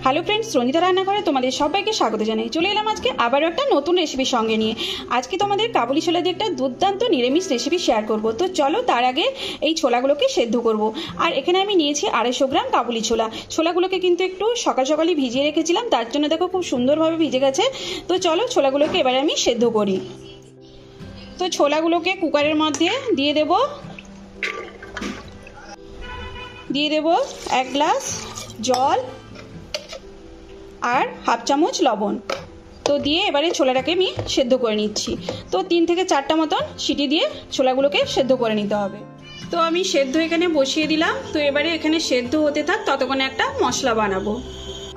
Hello friends, Ranjita রান্নাঘরে তোমাদের সবাইকে স্বাগত জানাই। চলে এলাম আজকে আবারও একটা নতুন রেসিপির সঙ্গে নিয়ে। আজকে তোমাদের কাবুলি ছোলা দিয়ে একটা দুর্দান্ত নিরামিষ রেসিপি শেয়ার করব। তো চলো তার আগে এই ছোলাগুলোকে সেদ্ধ করব। আর এখানে আমি নিয়েছি 250 গ্রাম কাবুলি ছোলা। ছোলাগুলোকে কিন্তু একটু সকাল সকালই ভিজিয়ে রেখেছিলাম, তার জন্য দেখো খুব সুন্দরভাবে ভিজে গেছে। তো চলো ছোলাগুলোকে এবারে আমি সেদ্ধ করি। তো ছোলাগুলোকে কুকারের মধ্যে দিয়ে দেব 1 গ্লাস জল আর হাফ চামচ লবণ। তো দিয়ে এবারে ছোলাটাকে আমি সেদ্ধ করে নিচ্ছি। তো 3 থেকে 4টা মতন সিটি দিয়ে ছোলাগুলোকে সেদ্ধ করে নিতে হবে। তো আমি সেদ্ধ এখানে বসিয়ে দিলাম। তো এবারে এখানে সেদ্ধ হতে থাক, ততক্ষণে একটা মশলা বানাবো।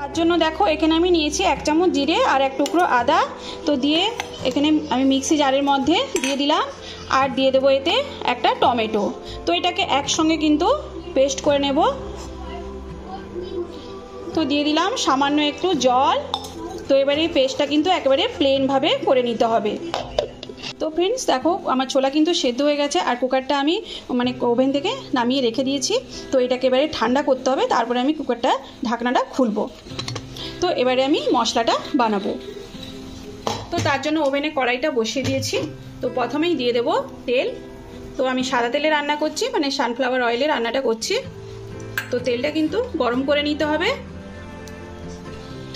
তার জন্য দেখো এখানে আমি নিয়েছি 1 চামচ জিরে আর 1 টুকরো আদা। তো দিয়ে এখানে আমি মিক্সি জারের মধ্যে দিয়ে দিলাম আর দিয়ে দেবো এতে একটা টমেটো। তো এটাকে একসঙ্গে কিন্তু পেস্ট করে নেব। তো দিয়ে দিলাম সামান্য একটু জল। তো এবারে এই পেস্টটা কিন্তু একেবারে প্লেনভাবে করে নিতে হবে। তো ফ্রেন্ডস দেখো আমার ছোলা কিন্তু সেদ্ধ হয়ে গেছে আর কুকারটা আমি ওভেন থেকে নামিয়ে রেখে দিয়েছি। তো এটাকে এবারে ঠান্ডা করতে হবে, তারপরে আমি কুকারটা ঢাকনাটা খুলবো। তো এবারে আমি মশলাটা বানাবো। তো তার জন্য ওভেনে কড়াইটা বসিয়ে দিয়েছি। তো প্রথমেই দিয়ে দেব তেল। তো আমি সাদা তেলে রান্না করছি, সানফ্লাওয়ার অয়েলে রান্নাটা করছি। তো তেলটা কিন্তু গরম করে নিতে হবে।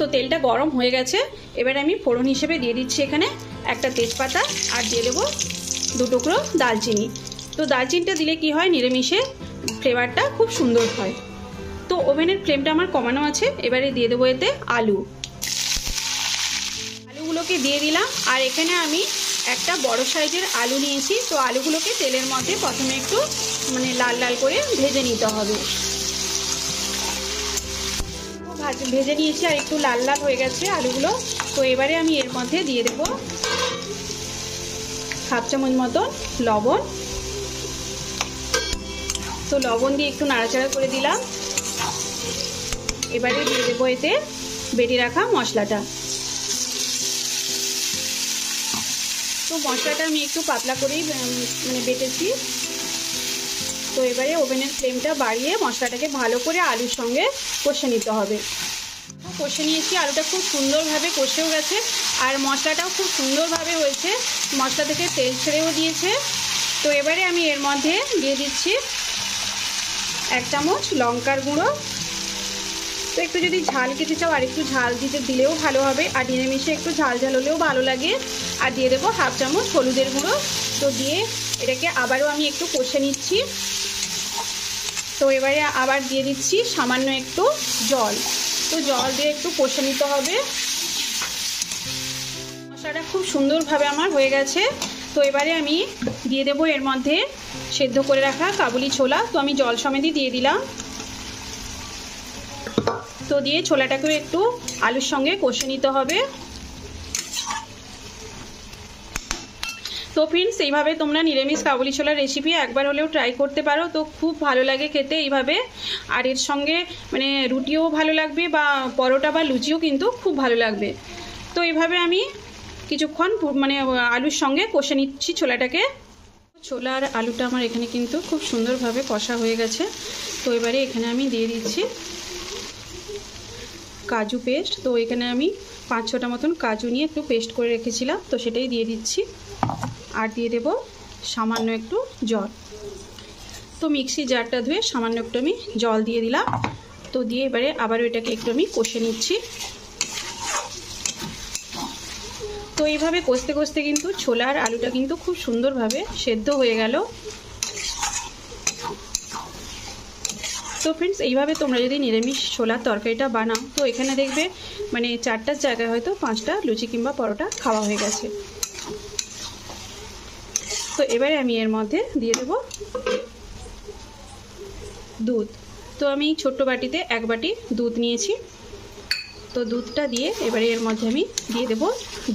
তো তেলটা গরম হয়ে গেছে। এবারে আমি ফোড়ন হিসেবে দিয়ে দিচ্ছি এখানে একটা তেজপাতা আর দিয়ে দেবো 2 টুকরো দালচিনি। তো দালচিনিটা দিলে কি হয়, নিরামিষে ফ্লেভারটা খুব সুন্দর হয়। তো ওভেনের ফ্লেমটা আমার কমানো আছে। এবারে দিয়ে দেবো এতে আলুগুলোকে দিয়ে দিলাম। আর এখানে আমি একটা বড় সাইজের আলু নিয়েছি। তো আলুগুলোকে তেলের মধ্যে প্রথমে একটু লাল লাল করে ভেজে নিতে হবে। ভেজে নিয়েছি আর একটু লাল লাল হয়ে গেছে আলুগুলো। তো এবারে আমি এর মধ্যে দিয়ে দেবো হাফ চামচ মতো লবণ। তো লবণ দিয়ে একটু নাড়াচাড়া করে দিলাম। এবারে দিয়ে দেবো এতে বেটে রাখা মশলাটা। তো মশলাটা আমি একটু পাতলা করেই বেটেছি। তো এবারে ওভেনের ফ্লেমটা বাড়িয়ে মশলাটাকে ভালো করে আলুর সঙ্গে কষে নিতে হবে। কষে নিয়েছি, আলুটা খুব সুন্দরভাবে কষেও গেছে আর মশলাটাও খুব সুন্দরভাবে হয়েছে, মশলা থেকে তেল ছেড়েও দিয়েছে। তো এবারে আমি এর মধ্যে দিয়ে দিচ্ছি 1 চামচ লঙ্কার গুঁড়ো। তো একটু যদি ঝাল খেতে চাও আর একটু ঝাল দিলেও ভালো হবে, আর নিরামিষে একটু ঝাল হলেও ভালো লাগে। আর দিয়ে দেবো হাফ চামচ হলুদের গুঁড়ো। তো দিয়ে এটাকে আবারও আমি একটু কষে নিচ্ছি। তো এবারে আবার দিয়ে দিচ্ছি সামান্য একটু জল। তো জল দিয়ে একটু কষে নিতে হবে। মশলাটা খুব সুন্দরভাবে আমার হয়ে গেছে। তো এবারে আমি দিয়ে দেবো এর মধ্যে সেদ্ধ করে রাখা কাবুলি ছোলা। তো আমি জল সমেতই দিয়ে দিলাম। তো দিয়ে ছোলাটাকেও একটু আলুর সঙ্গে কষে নিতে হবে। তো ফ্রেন্ডস, এইভাবে তোমরা নিরামিষ কাবুলি ছোলার রেসিপি একবার হলেও ট্রাই করতে পারো। তো খুব ভালো লাগে খেতে এইভাবে। আর এর সঙ্গে রুটিও ভালো লাগবে বা পরোটা বা লুচিও কিন্তু খুব ভালো লাগবে। তো এইভাবে আমি কিছুক্ষণ আলুর সঙ্গে কষে নিচ্ছি ছোলাটাকে। ছোলা আর আলুটা আমার এখানে কিন্তু খুব সুন্দরভাবে কষা হয়ে গেছে। তো এবারে এখানে আমি দিয়ে দিচ্ছি কাজু পেস্ট। তো এখানে আমি 5-6টা মতন কাজু নিয়ে একটু পেস্ট করে রেখেছিলাম। তো সেটাই দিয়ে দিচ্ছি আর দিয়ে দেব সামান্য একটু জল। তো মিক্সি জারটা ধুয়ে সামান্য একটু আমি জল দিয়ে দিলাম। তো দিয়ে এবারে আবারও এটাকে একটু আমি কষে নিচ্ছি। তো এইভাবে কষতে কষতে কিন্তু ছোলা আর আলুটা কিন্তু খুব সুন্দরভাবে সেদ্ধ হয়ে গেল। তো ফ্রেন্ডস, এইভাবে তোমরা যদি নিরামিষ ছোলার তরকারিটা বানাও, তো এখানে দেখবে 4টার জায়গায় হয়তো 5টা লুচি কিংবা পরোটা খাওয়া হয়ে গেছে। তো এবারে আমি এর মধ্যে দিয়ে দেব দুধ। তো আমি ছোট্ট বাটিতে 1 বাটি দুধ নিয়েছি। তো দুধটা দিয়ে এবারে এর মধ্যে আমি দিয়ে দেব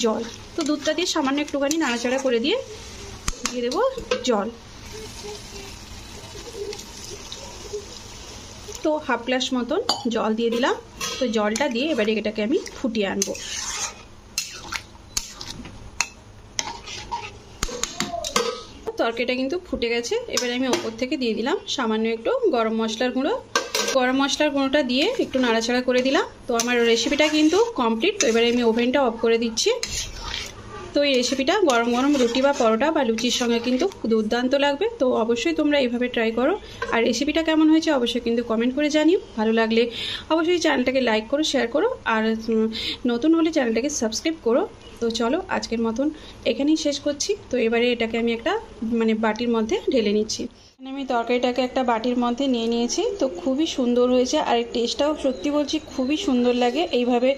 জল। তো দুধটা দিয়ে সামান্য একটুখানি নাড়াচাড়া করে দিয়ে দেব জল। তো হাফ গ্লাস মতন জল দিয়ে দিলাম। তো জলটা দিয়ে এবারে এটাকে আমি ফুটিয়ে আনবো। তরকারিটা কিন্তু ফুটে গেছে। এবারে আমি ওপর থেকে দিয়ে দিলাম সামান্য একটু গরম মশলার গুঁড়ো। গরম মশলার গুঁড়োটা দিয়ে একটু নাড়াচাড়া করে দিলাম। তো আমার রেসিপিটা কিন্তু কমপ্লিট। তো এবারে আমি ওভেনটা অফ করে দিচ্ছি। তো এই রেসিপিটা গরম গরম রুটি বা পরোটা বা লুচির সঙ্গে কিন্তু দুর্দান্ত লাগবে। তো অবশ্যই তোমরা এইভাবে ট্রাই করো। আর রেসিপিটা কেমন হয়েছে অবশ্যই কিন্তু কমেন্ট করে জানিও। ভালো লাগলে অবশ্যই চ্যানেলটাকে লাইক করো, শেয়ার করো, আর নতুন হলে চ্যানেলটাকে সাবস্ক্রাইব করো। তো চলো আজকের মতন এখানেই শেষ করছি। তো এবারে এটাকে আমি একটা বাটির মধ্যে ঢেলে নিচ্ছি। আমি তরকারিটাকে একটা বাটির মধ্যে নিয়ে নিয়েছি। তো খুবই সুন্দর হয়েছে, আর টেস্টটাও সত্যি বলছি খুবই সুন্দর লাগে এইভাবে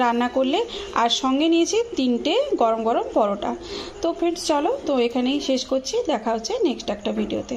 রান্না করলে। আর সঙ্গে নিয়েছি 3টে গরম গরম পরোটা। তো ফ্রেন্ডস চলো তো এখানেই শেষ করছি, দেখা হচ্ছে নেক্সট একটা ভিডিওতে।